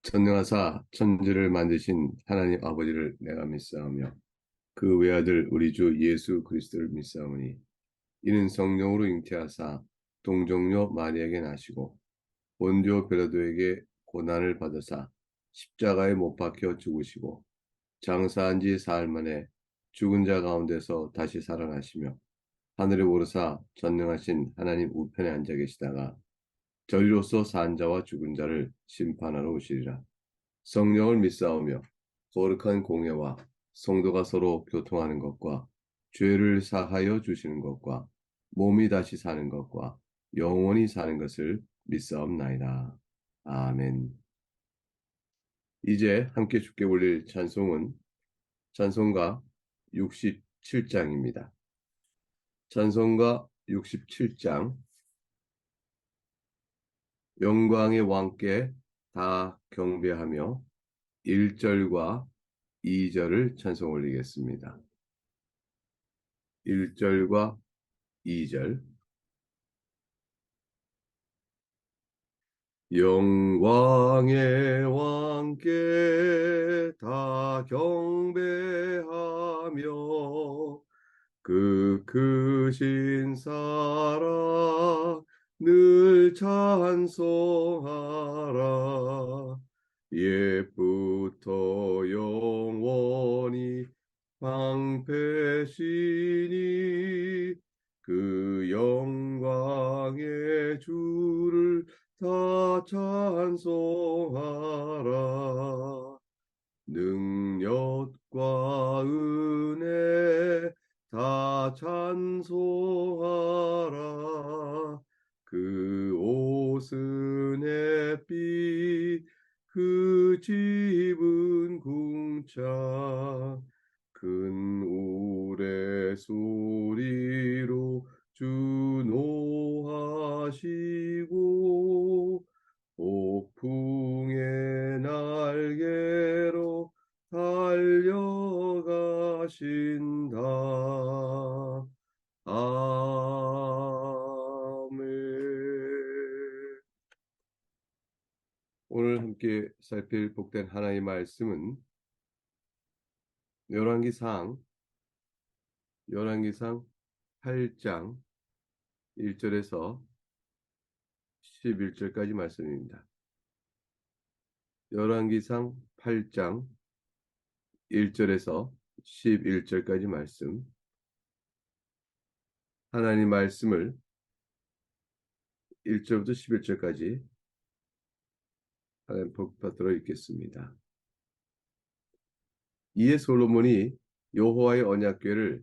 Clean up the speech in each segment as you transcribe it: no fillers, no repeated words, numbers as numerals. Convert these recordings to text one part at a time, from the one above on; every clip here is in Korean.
전능하사 천지를 만드신 하나님 아버지를 내가 믿사오며 그 외아들 우리 주 예수 그리스도를 믿사오니 이는 성령으로 잉태하사 동정녀 마리아에게 나시고 본디오 빌라도에게 고난을 받으사 십자가에 못 박혀 죽으시고 장사한 지 사흘 만에 죽은 자 가운데서 다시 살아나시며 하늘에 오르사 전능하신 하나님 우편에 앉아 계시다가 저리로서 산 자와 죽은 자를 심판하러 오시리라. 성령을 믿사오며 거룩한 공예와 성도가 서로 교통하는 것과 죄를 사하여 주시는 것과 몸이 다시 사는 것과 영원히 사는 것을 믿사옵나이다. 아멘. 이제 함께 주께 올릴 찬송은 찬송가 67장입니다. 찬송가 67장 영광의 왕께 다 경배하며 1절과 2절을 찬송 올리겠습니다. 1절과 2절. 영광의 왕께 다 경배하며 그 크신 사랑 늘 찬송하라. 옛부터 영원히 방패시니 그 영광의 주를 다 찬송하라. 능력과 은혜 다 찬송하라. 그 옷은 햇빛 그 집은 궁창 큰 우레소리로 주노하시고 폭풍의 날개로 달려가신다. 아멘. 오늘 함께 살필 복된 하나님의 말씀은 열왕기상 8장 1절에서 11절까지 말씀입니다. 열왕기상 8장 1절에서 11절까지 말씀. 하나님 말씀을 1절부터 11절까지 하나님 복 받들어 읽겠습니다. 이에 솔로몬이 여호와의 언약궤를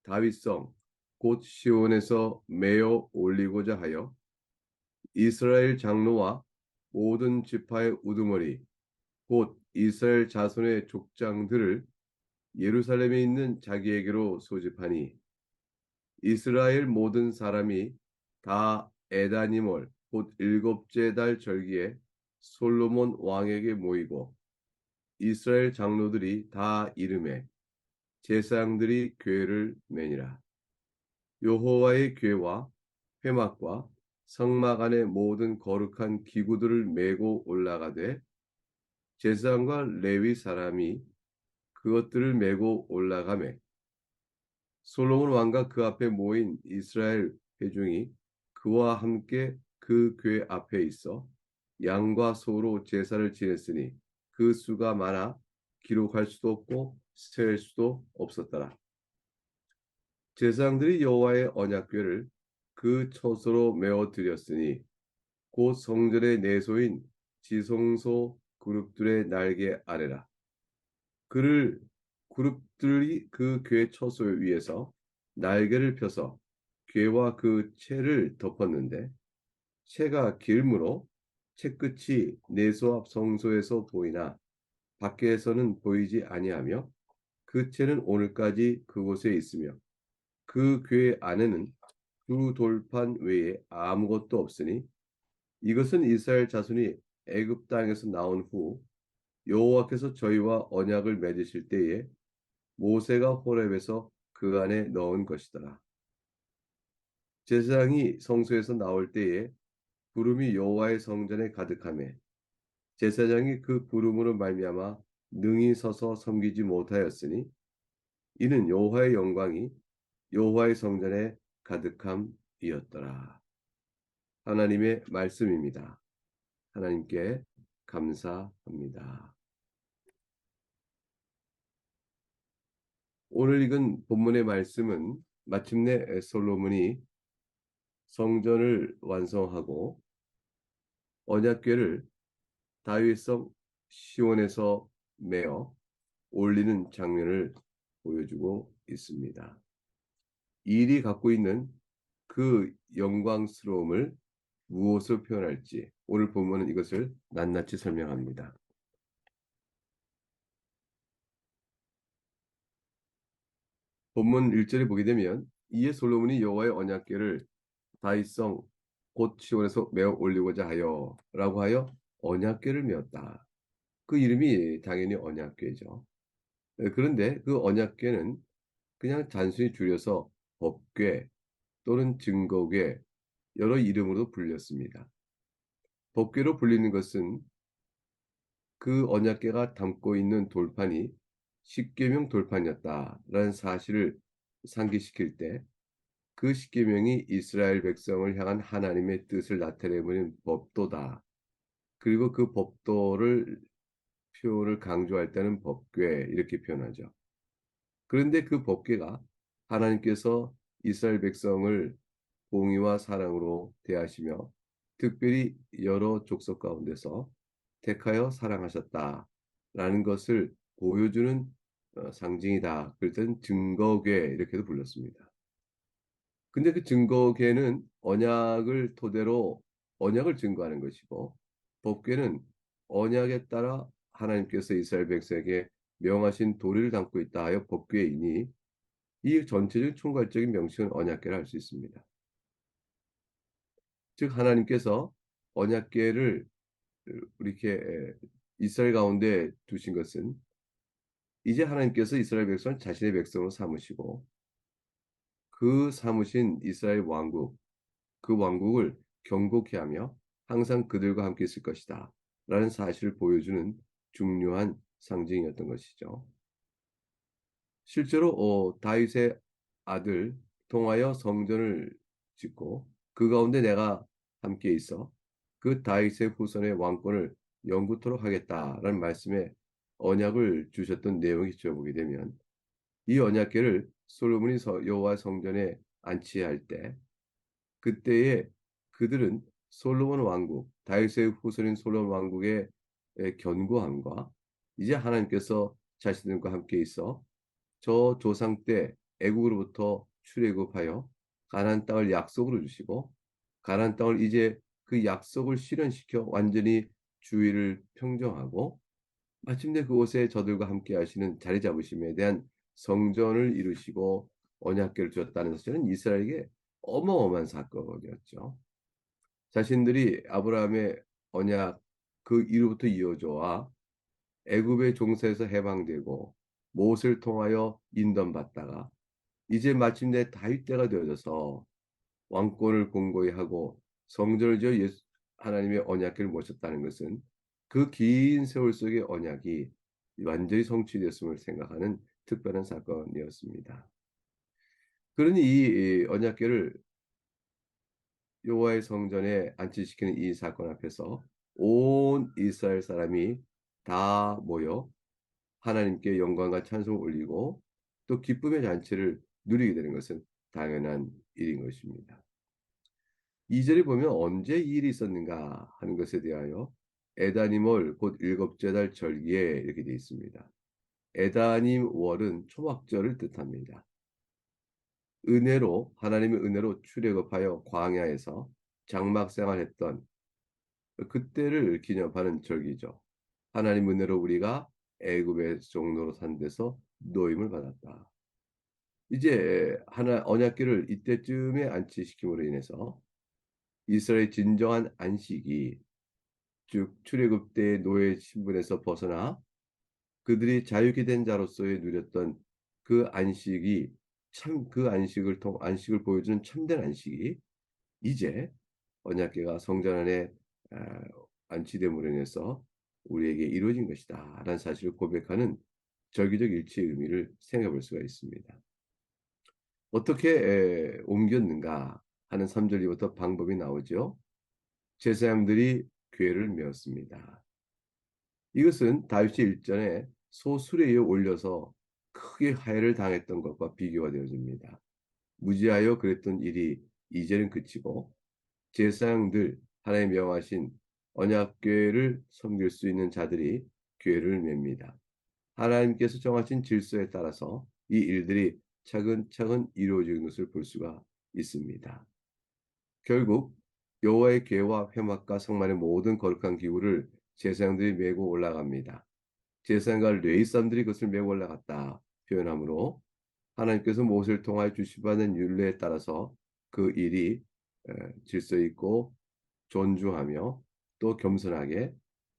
다윗성 곧 시온에서 메어 올리고자 하여 이스라엘 장로와 모든 지파의 우두머리 곧 이스라엘 자손의 족장들을 예루살렘에 있는 자기에게로 소집하니 이스라엘 모든 사람이 다 에다니몰 곧 일곱째 달 절기에 솔로몬 왕에게 모이고 이스라엘 장로들이 다 이름에 제사장들이 궤를 매니라. 여호와의 궤와 회막과 성막 안의 모든 거룩한 기구들을 메고 올라가되 제사장과 레위 사람이 그것들을 메고 올라가매 솔로몬 왕과 그 앞에 모인 이스라엘 회중이 그와 함께 그 궤 앞에 있어 양과 소로 제사를 지냈으니 그 수가 많아 기록할 수도 없고 셀 수도 없었더라. 제사장들이 여호와의 언약궤를 그 처소로 메어 드렸으니 곧 성전의 내소인 지성소 그룹들의 날개 아래라. 그를 그룹들이 그 궤 처소 위에서 날개를 펴서 궤와 그 채를 덮었는데 채가 길므로 채끝이 내소 앞 성소에서 보이나 밖에서는 보이지 아니하며 그 채는 오늘까지 그곳에 있으며 그 궤 안에는 두 돌판 외에 아무것도 없으니 이것은 이스라엘 자손이 애굽 땅에서 나온 후 여호와께서 저희와 언약을 맺으실 때에 모세가 호렙에서 그 안에 넣은 것이더라. 제사장이 성소에서 나올 때에 구름이 여호와의 성전에 가득하며 제사장이 그 구름으로 말미암아 능히 서서 섬기지 못하였으니 이는 여호와의 영광이 여호와의 성전에 가득함이었더라. 하나님의 말씀입니다. 하나님께 감사합니다. 오늘 읽은 본문의 말씀은 마침내 솔로몬이 성전을 완성하고 언약궤를 다윗성 시온에서 메어 올리는 장면을 보여주고 있습니다. 이 일이 갖고 있는 그 영광스러움을 무엇으로 표현할지 오늘 본문은 이것을 낱낱이 설명합니다. 본문 1절에 보게 되면 이에 솔로몬이 여호와의 언약궤를 다윗성 곧 시온에서 메어 올리고자 하여 라고 하여 언약궤를 메었다. 그 이름이 당연히 언약궤죠. 그런데 그 언약궤는 그냥 단순히 줄여서 법궤 또는 증거궤 여러 이름으로 불렸습니다. 법궤로 불리는 것은 그 언약궤가 담고 있는 돌판이 십계명 돌판이었다라는 사실을 상기시킬 때 그 십계명이 이스라엘 백성을 향한 하나님의 뜻을 나타내는 법도다. 그리고 그 법도를 표현을 강조할 때는 법궤 이렇게 표현하죠. 그런데 그 법궤가 하나님께서 이스라엘 백성을 공의와 사랑으로 대하시며 특별히 여러 족속 가운데서 택하여 사랑하셨다라는 것을 보여주는 상징이다. 그럴 때는 증거궤 이렇게도 불렀습니다. 근데 그 증거궤는 언약을 토대로 언약을 증거하는 것이고 법궤는 언약에 따라 하나님께서 이스라엘 백성에게 명하신 도리를 담고 있다 하여 법궤이니 이 전체적 총괄적인 명칭은 언약궤라 할 수 있습니다. 즉 하나님께서 언약궤를 이렇게 이스라엘 가운데 두신 것은 이제 하나님께서 이스라엘 백성을 자신의 백성으로 삼으시고 그 삼으신 이스라엘 왕국 그 왕국을 경고케 하며 항상 그들과 함께 있을 것이다 라는 사실을 보여주는 중요한 상징이었던 것이죠. 실제로 다윗의 아들 통하여 성전을 짓고 그 가운데 내가 함께 있어 그 다윗의 후손의 왕권을 영구토록 하겠다라는 말씀에 언약을 주셨던 내용이 지켜보게 되면 이 언약궤를 솔로몬이 여호와 성전에 안치할 때 그때에 그들은 솔로몬 왕국 다윗의 후손인 솔로몬 왕국의 견고함과 이제 하나님께서 자신들과 함께 있어 저 조상 때 애국으로부터 출애굽하여 가나안 땅을 약속으로 주시고 가나안 땅을 이제 그 약속을 실현시켜 완전히 주위를 평정하고 마침내 그곳에 저들과 함께 하시는 자리 잡으심에 대한 성전을 이루시고 언약궤를 주었다는 사실은 이스라엘에게 어마어마한 사건이었죠. 자신들이 아브라함의 언약 그 이후부터 이어져와 애굽의 종세에서 해방되고 못을 통하여 인도받다가 이제 마침내 다윗 때가 되어져서 왕권을 공고히 하고 성전을 지어 하나님의 언약궤를 모셨다는 것은 그 긴 세월 속의 언약이 완전히 성취되었음을 생각하는 특별한 사건이었습니다. 그러니 이 언약궤를 여호와의 성전에 안치시키는 이 사건 앞에서 온 이스라엘 사람이 다 모여 하나님께 영광과 찬송을 올리고 또 기쁨의 잔치를 누리게 되는 것은 당연한 일인 것입니다. 2절에 보면 언제 이 일이 있었는가 하는 것에 대하여 에다님월 곧 일곱째 달 절기에 이렇게 되어 있습니다. 에다님 월은 초막절을 뜻합니다. 은혜로 하나님의 은혜로 출애굽하여 광야에서 장막 생활했던 그때를 기념하는 절기죠. 하나님 은혜로 우리가 애굽의 종로로 산 데서 노임을 받았다. 이제 하나 언약궤를 이때쯤에 안치시킴으로 인해서 이스라엘의 진정한 안식이 즉 출애굽 때의 노예 신분에서 벗어나 그들이 자유케 된 자로서의 누렸던 그 안식이 참 그 안식을 보여주는 참된 안식이 이제 언약궤가 성전 안에 안치됨으로 인해서 우리에게 이루어진 것이다 라는 사실을 고백하는 절기적 일치의 의미를 생각해 볼 수가 있습니다. 어떻게 옮겼는가 하는 3절 이부터 방법이 나오죠. 제사장들이 궤를 메었습니다. 이것은 다윗이 일전에 소수레에 올려서 크게 화해를 당했던 것과 비교가 되어집니다. 무지하여 그랬던 일이 이제는 그치고 제사장들 하나님 명하신 언약궤를 섬길 수 있는 자들이 궤를 맵니다. 하나님께서 정하신 질서에 따라서 이 일들이 차근차근 이루어지는 것을 볼 수가 있습니다. 결국 여호와의 궤와 회막과 성만의 모든 거룩한 기구를 제사장들이 메고 올라갑니다. 제사장과 레위 사람들이 그것을 메고 올라갔다 표현하므로 하나님께서 모세를 통하여 주시받은 율례에 따라서 그 일이 질서 있고 존중하며 또 겸손하게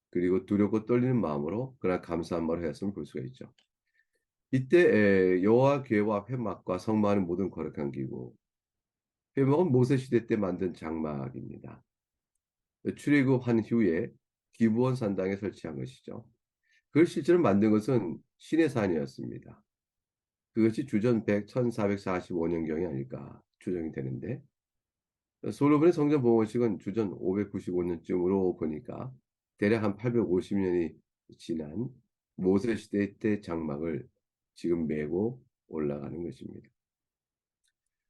그리고 두렵고 떨리는 마음으로 그러나 감사한 말을 했음을 볼 수가 있죠. 이때 여호와 궤와 회막과 성막하는 모든 거룩한 기구, 회막은 모세 시대 때 만든 장막입니다. 출애굽한 후에 기브온 산당에 설치한 것이죠. 그걸 실제로 만든 것은 신의 산이었습니다. 그것이 주전 100, 1445년경이 아닐까 추정이 되는데 솔로몬의 성전 봉헌식은 주전 595년쯤으로 보니까 대략 한 850년이 지난 모세 시대 때 장막을 지금 메고 올라가는 것입니다.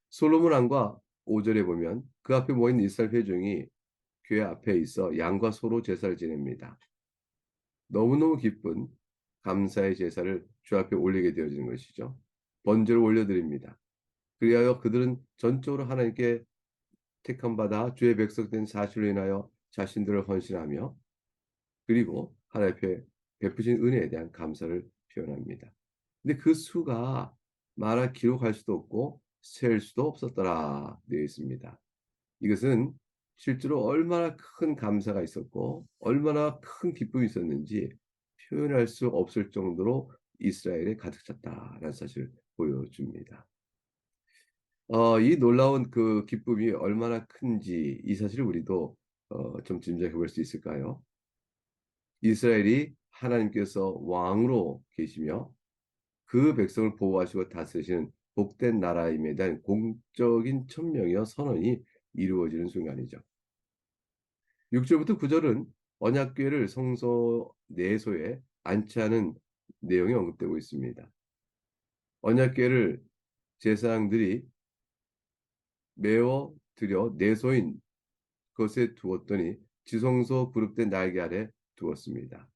솔로몬 왕과 5절에 보면 그 앞에 모인 이스라엘 회중이 교회 앞에 있어 양과 소로 제사를 지냅니다. 너무너무 기쁜 감사의 제사를 주 앞에 올리게 되어지는 것이죠. 번제를 올려드립니다. 그리하여 그들은 전적으로 하나님께 택함 받아 주의 백성된 사실로 인하여 자신들을 헌신하며 그리고 하나님 앞에 베푸신 은혜에 대한 감사를 표현합니다. 근데 그 수가 말아 기록할 수도 없고 셀 수도 없었더라 되어 있습니다. 이것은 실제로 얼마나 큰 감사가 있었고 얼마나 큰 기쁨이 있었는지 표현할 수 없을 정도로 이스라엘에 가득 찼다라는 사실을 보여줍니다. 이 놀라운 그 기쁨이 얼마나 큰지 이 사실을 우리도 좀 짐작해 볼 수 있을까요? 이스라엘이 하나님께서 왕으로 계시며 그 백성을 보호하시고 다스리시는 복된 나라임에 대한 공적인 천명이와 선언이 이루어지는 순간이죠. 6절부터 9절은 언약궤를 성소 내소에 안치하는 내용이 언급되고 있습니다. 언약궤를 제사장들이 메어 들여 내소인 것에 두었더니 지성소 그룹된 날개 아래 두었습니다.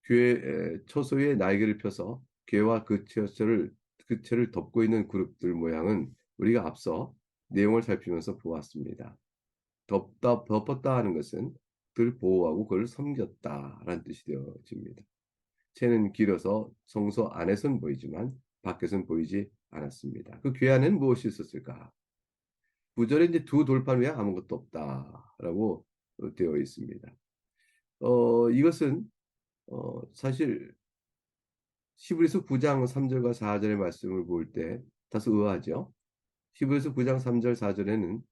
궤 처소에 날개를 펴서 궤와 그 채를 덮고 있는 그룹들 모양은 우리가 앞서 내용을 살피면서 보았습니다. 덮었다 하는 것은 그를 보호하고 그를 섬겼다라는 뜻이 되어집니다. 채는 길어서 성소 안에선 보이지만 밖에선 보이지 않았습니다. 그 궤 안에는 무엇이 있었을까? 9절에 이제 두 돌판 외에 아무것도 없다라고 되어 있습니다. 이것은 사실 히브리서 9장 3절과 4절의 말씀을 볼 때 다소 의아하죠. 히브리서 9장 3절 4절에는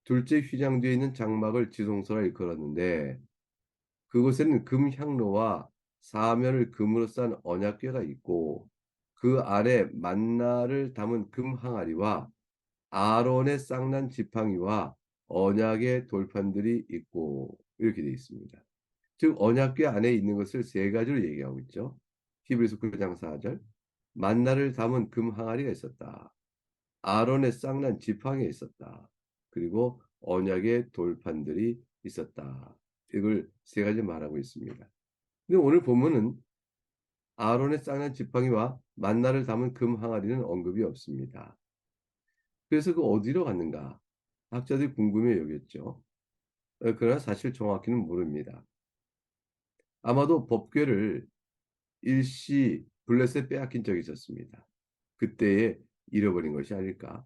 둘째 휘장 뒤에 있는 장막을 지성소라 일컬었는데 그곳에는 금 향로와 사면을 금으로 싼 언약궤가 있고 그 아래 만나를 담은 금 항아리와 아론의 쌍난 지팡이와 언약의 돌판들이 있고 이렇게 되어 있습니다. 즉 언약궤 안에 있는 것을 세 가지로 얘기하고 있죠. 히브리서 9장 4절 만나를 담은 금 항아리가 있었다. 아론의 쌍난 지팡이가 있었다. 그리고 언약의 돌판들이 있었다. 이걸 세 가지 말하고 있습니다. 근데 오늘 보면은 아론의 쌍난 지팡이와 만나를 담은 금 항아리는 언급이 없습니다. 그래서 그 어디로 갔는가? 학자들이 궁금해 여겼죠. 그러나 사실 정확히는 모릅니다. 아마도 법궤를 일시 블레셋에 빼앗긴 적이 있었습니다. 그때에 잃어버린 것이 아닐까?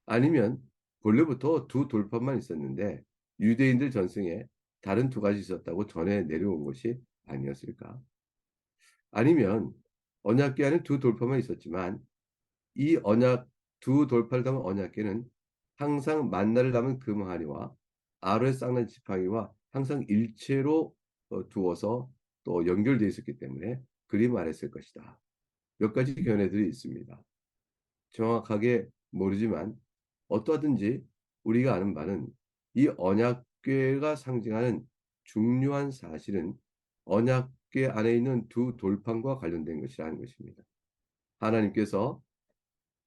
아니면 본래부터 두 돌판만 있었는데 유대인들 전승에 다른 두 가지 있었다고 전해 내려온 것이 아니었을까? 아니면 언약궤 안에 두 돌판만 있었지만 이 언약 두 돌판을 담은 언약궤는 항상 만나를 담은 금하리와 아로의 쌍난 지팡이와 항상 일체로 두어서 또 연결되어 있었기 때문에 그리 말했을 것이다. 몇 가지 견해들이 있습니다. 정확하게 모르지만 어떠하든지 우리가 아는 바는 이 언약궤가 상징하는 중요한 사실은 언약궤 안에 있는 두 돌판과 관련된 것이라는 것입니다. 하나님께서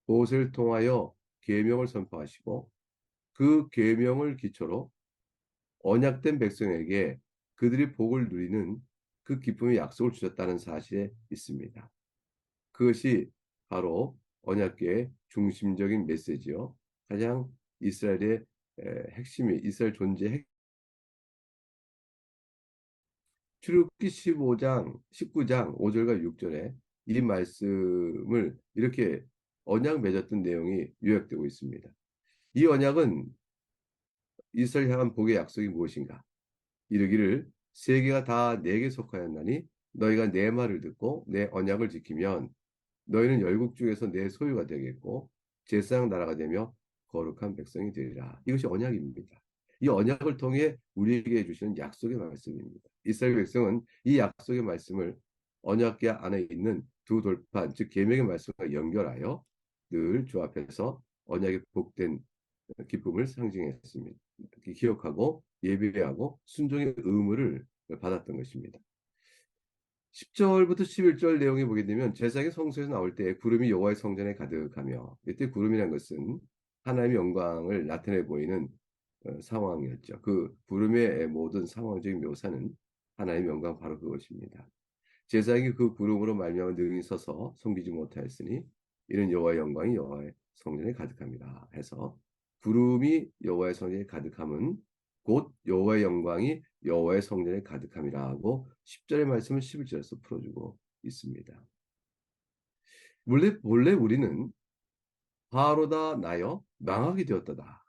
모세를 통하여 계명을 선포하시고 그 계명을 기초로 언약된 백성에게 그들이 복을 누리는 그 기쁨의 약속을 주셨다는 사실에 있습니다. 그것이 바로 언약궤의 중심적인 메시지요. 가장 이스라엘의 핵심이 이스라엘 존재의 출애굽기 15장, 19장 5절과 6절에 이 말씀을 이렇게 언약 맺었던 내용이 요약되고 있습니다. 이 언약은 이스라엘 향한 복의 약속이 무엇인가? 이르기를 세계가 다 내게 속하였나니 너희가 내 말을 듣고 내 언약을 지키면 너희는 열국 중에서 내 소유가 되겠고 제사장 나라가 되며 거룩한 백성이 되리라. 이것이 언약입니다. 이 언약을 통해 우리에게 해주시는 약속의 말씀입니다. 이스라엘 백성은 이 약속의 말씀을 언약궤 안에 있는 두 돌판, 즉 계명의 말씀과 연결하여 늘 주 앞에서 언약의 복된 기쁨을 상징했습니다. 기억하고 예배하고 순종의 의무를 받았던 것입니다. 10절부터 11절 내용에 보게 되면 제사장이 성소에서 나올 때 구름이 여호와의 성전에 가득하며 이때 구름이라는 것은 하나님의 영광을 나타내 보이는 상황이었죠. 그 구름의 모든 상황적인 묘사는 하나님의 영광 바로 그것입니다. 제사장이 그 구름으로 말미암아 능히 서서 섬기지 못하였으니 이는 여호와의 영광이 여호와의 성전에 가득합니다. 해서 구름이 여호와의 성전에 가득함은 곧 여호와의 영광이 여호와의 성전에 가득함이라 하고 10절의 말씀을 11절에서 풀어주고 있습니다. 원래 우리는 바로다 나여 망하게 되었다다.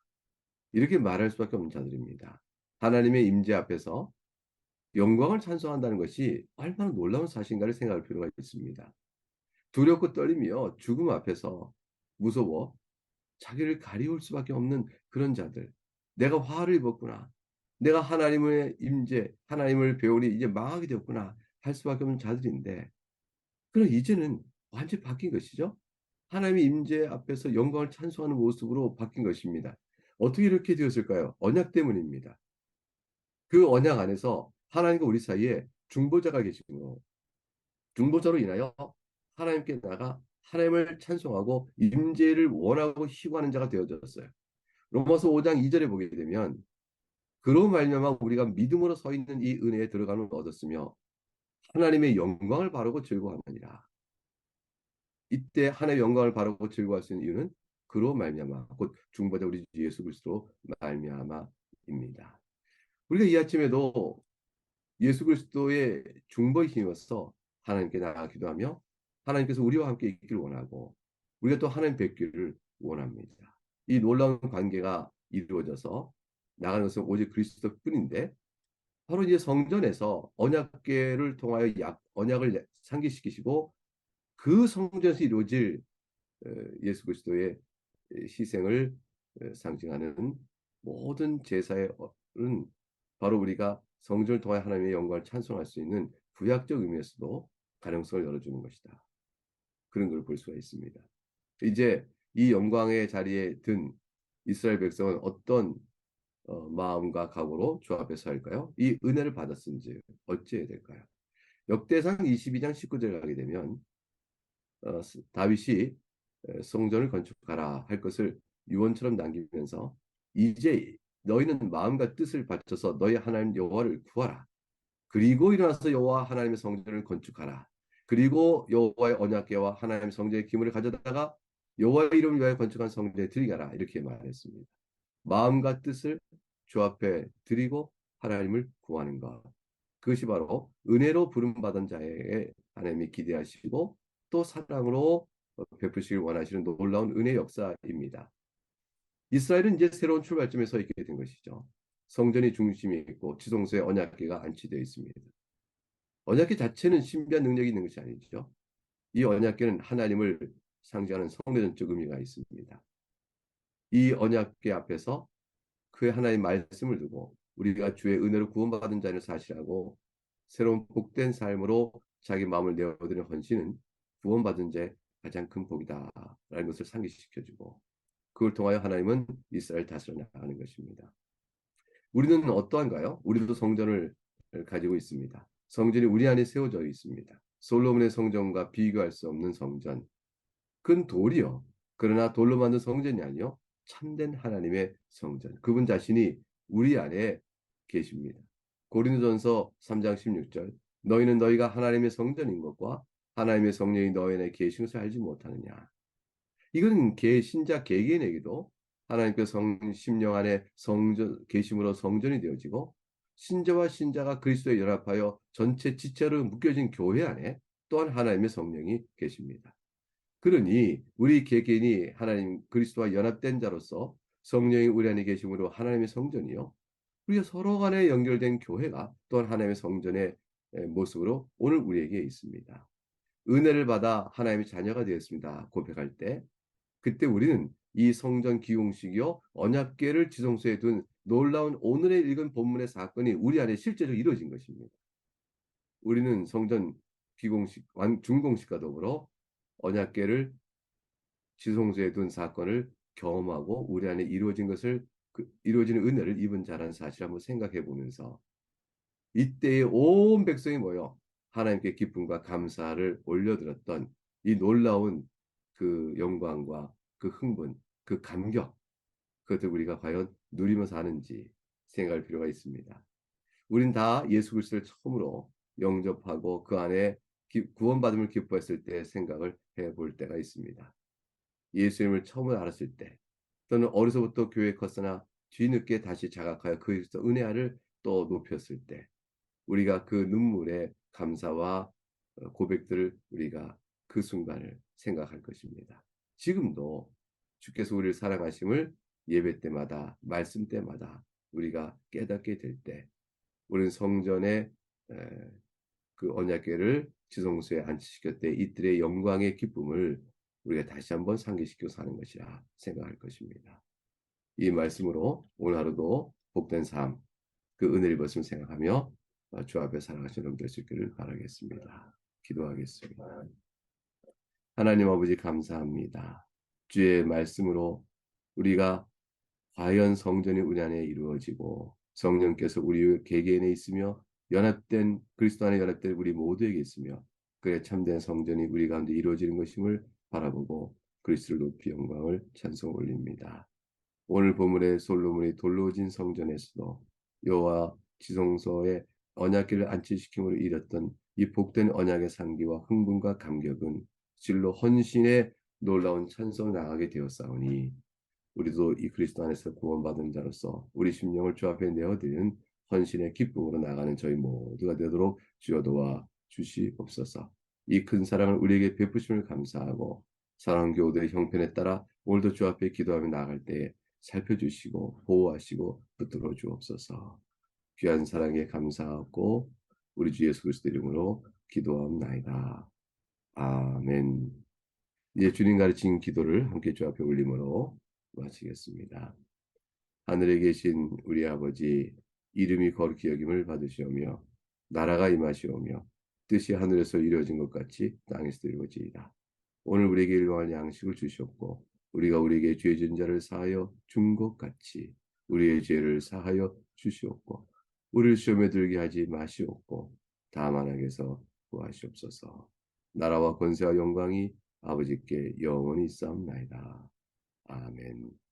이렇게 말할 수밖에 없는 자들입니다. 하나님의 임재 앞에서 영광을 찬송한다는 것이 얼마나 놀라운 사실인가를 생각할 필요가 있습니다. 두렵고 떨리며 죽음 앞에서 무서워 자기를 가리울 수밖에 없는 그런 자들. 내가 화를 입었구나. 내가 하나님의 임재, 하나님을 배우니 이제 망하게 되었구나 할 수밖에 없는 자들인데, 그럼 이제는 완전히 바뀐 것이죠. 하나님의 임재 앞에서 영광을 찬송하는 모습으로 바뀐 것입니다. 어떻게 이렇게 되었을까요? 언약 때문입니다. 그 언약 안에서 하나님과 우리 사이에 중보자가 계시고, 중보자로 인하여 하나님께 나가 하나님을 찬송하고 임재를 원하고 희구하는 자가 되어졌어요. 로마서 5장 2절에 보게 되면 그로 말미암아 우리가 믿음으로 서 있는 이 은혜에 들어가는 걸 얻었으며 하나님의 영광을 바라고 즐거워하느니라. 이때 하나님의 영광을 바라고 즐거워할 수 있는 이유는 그로 말미암아 곧 중보자 우리 주 예수 그리스도 말미암아입니다. 우리가 이 아침에도 예수 그리스도의 중보에 힘입어서 하나님께 나아가 기도하며 하나님께서 우리와 함께 있기를 원하고 우리가 또 하나님 뵙기를 원합니다. 이 놀라운 관계가 이루어져서 나가는 것은 오직 그리스도뿐인데 바로 이제 성전에서 언약궤를 통하여 언약을 상기시키시고 그 성전에서 이루어질 예수 그리스도의 희생을 상징하는 모든 제사는 바로 우리가 성전을 통해 하나님의 영광을 찬송할 수 있는 구약적 의미에서도 가능성을 열어주는 것이다. 그런 걸 볼 수가 있습니다. 이제 이 영광의 자리에 든 이스라엘 백성은 어떤 마음과 각오로 주 앞에 서할까요? 이 은혜를 받았은지 어찌해야 될까요? 역대상 22장 19절에 가게 되면 다윗이 성전을 건축하라 할 것을 유언처럼 남기면서 이제 너희는 마음과 뜻을 바쳐서 너희 하나님 여호와를 구하라. 그리고 일어나서 여호와 하나님의 성전을 건축하라. 그리고 여호와의 언약궤와 하나님의 성전의 기물을 가져다가 여호와의 이름을 위하여 건축한 성전에 드리가라. 이렇게 말했습니다. 마음과 뜻을 주 앞에 드리고 하나님을 구하는 것. 그것이 바로 은혜로 부름받은 자에게 하나님이 기대하시고 또 사랑으로 베푸시길 원하시는 놀라운 은혜 역사입니다. 이스라엘은 이제 새로운 출발점에 서 있게 된 것이죠. 성전이 중심이 있고 지성소에 언약궤가 안치되어 있습니다. 언약궤 자체는 신비한 능력이 있는 것이 아니죠. 이 언약궤는 하나님을 상징하는 성내전적 의미가 있습니다. 이 언약궤 앞에서 그 하나님의 말씀을 두고 우리가 주의 은혜로 구원받은 자를 사실하고 새로운 복된 삶으로 자기 마음을 내어드리는 헌신은 구원받은 자의 가장 큰 복이다라는 것을 상기시켜주고 그걸 통하여 하나님은 이스라엘 다스려 나가는 것입니다. 우리는 어떠한가요? 우리도 성전을 가지고 있습니다. 성전이 우리 안에 세워져 있습니다. 솔로몬의 성전과 비교할 수 없는 성전. 그건 돌이요. 그러나 돌로 만든 성전이 아니요. 참된 하나님의 성전. 그분 자신이 우리 안에 계십니다. 고린도전서 3장 16절. 너희는 너희가 하나님의 성전인 것과 하나님의 성령이 너희 안에 계신 것을 알지 못하느냐. 이건 신자 개개인에게도 하나님께 심령 안에 성전 계심으로 성전이 되어지고 신자와 신자가 그리스도에 연합하여 전체 지체로 묶여진 교회 안에 또한 하나님의 성령이 계십니다. 그러니 우리 개개인이 하나님 그리스도와 연합된 자로서 성령이 우리 안에 계심으로 하나님의 성전이요. 우리가 서로 간에 연결된 교회가 또한 하나님의 성전의 모습으로 오늘 우리에게 있습니다. 은혜를 받아 하나님의 자녀가 되었습니다. 고백할 때 그때 우리는 이 성전 기용식이요 언약궤를 지성소에 둔 놀라운 오늘의 읽은 본문의 사건이 우리 안에 실제로 이루어진 것입니다. 우리는 성전 기공식 준공식과 더불어 언약궤를 지성소에 둔 사건을 경험하고 우리 안에 이루어진 것을 이루어지는 은혜를 입은 자라는 사실을 한번 생각해 보면서 이때에 온 백성이 모여 하나님께 기쁨과 감사를 올려드렸던 이 놀라운 그 영광과 그 흥분, 그 감격, 그것을 우리가 과연 누리며 사는지 생각할 필요가 있습니다. 우린 다 예수 그리스도를 처음으로 영접하고 그 안에 구원받음을 기뻐했을 때 생각을 해볼 때가 있습니다. 예수님을 처음으로 알았을 때 또는 어려서부터 교회에 컸으나 뒤늦게 다시 자각하여 그에서 은혜를 또 높였을 때 우리가 그 눈물의 감사와 고백들을 우리가 그 순간을 생각할 것입니다. 지금도 주께서 우리를 사랑하심을 예배 때마다 말씀 때마다 우리가 깨닫게 될 때 우리는 성전의 그 언약궤를 지성소에 안치시켰을 때 이들의 영광의 기쁨을 우리가 다시 한번 상기시켜 사는 것이라 생각할 것입니다. 이 말씀으로 오늘 하루도 복된 삶, 그 은혜를 입었음을 생각하며 주 앞에 살아가시는 여러분 될 수 있기를 바라겠습니다. 기도하겠습니다. 하나님 아버지 감사합니다. 주의 말씀으로 우리가 과연 성전이 우리 안에 이루어지고 성령께서 우리 개개인에 있으며 연합된 그리스도 안에 연합된 우리 모두에게 있으며 그의 참된 성전이 우리 가운데 이루어지는 것임을 바라보고 그리스도를 높이 영광을 찬송 올립니다. 오늘 본문의 솔로몬이 돌로 진 성전에서도 여호와 지성소에 언약궤를 안치시킴으로 이뤘던 이 복된 언약의 상기와 흥분과 감격은 진로 헌신의 놀라운 찬송을 나가게 되었사오니 우리도 이 그리스도 안에서 구원받은 자로서 우리 심령을 주 앞에 내어드리는 헌신의 기쁨으로 나가는 저희 모두가 되도록 주여 도와 주시옵소서. 이 큰 사랑을 우리에게 베푸심을 감사하고 사랑하는 교우들의 형편에 따라 오늘도 주 앞에 기도하며 나아갈 때에 살펴주시고 보호하시고 붙들어 주옵소서. 귀한 사랑에 감사하고 우리 주 예수 그리스도 이름으로 기도하옵나이다. 아멘. 이제 주님 가르친 기도를 함께 주 앞에 올림으로 마치겠습니다. 하늘에 계신 우리 아버지 이름이 거룩히 여김을 받으시오며 나라가 임하시오며 뜻이 하늘에서 이루어진 것 같이 땅에서도 이루어지이다. 오늘 우리에게 일용할 양식을 주시옵고 우리가 우리에게 죄 지은 자를 사하여 준 것 같이 우리의 죄를 사하여 주시옵고 우리를 시험에 들게 하지 마시옵고 다만 악에서 구하시옵소서. 나라와 권세와 영광이 아버지께 영원히 있사옵나이다. 아멘.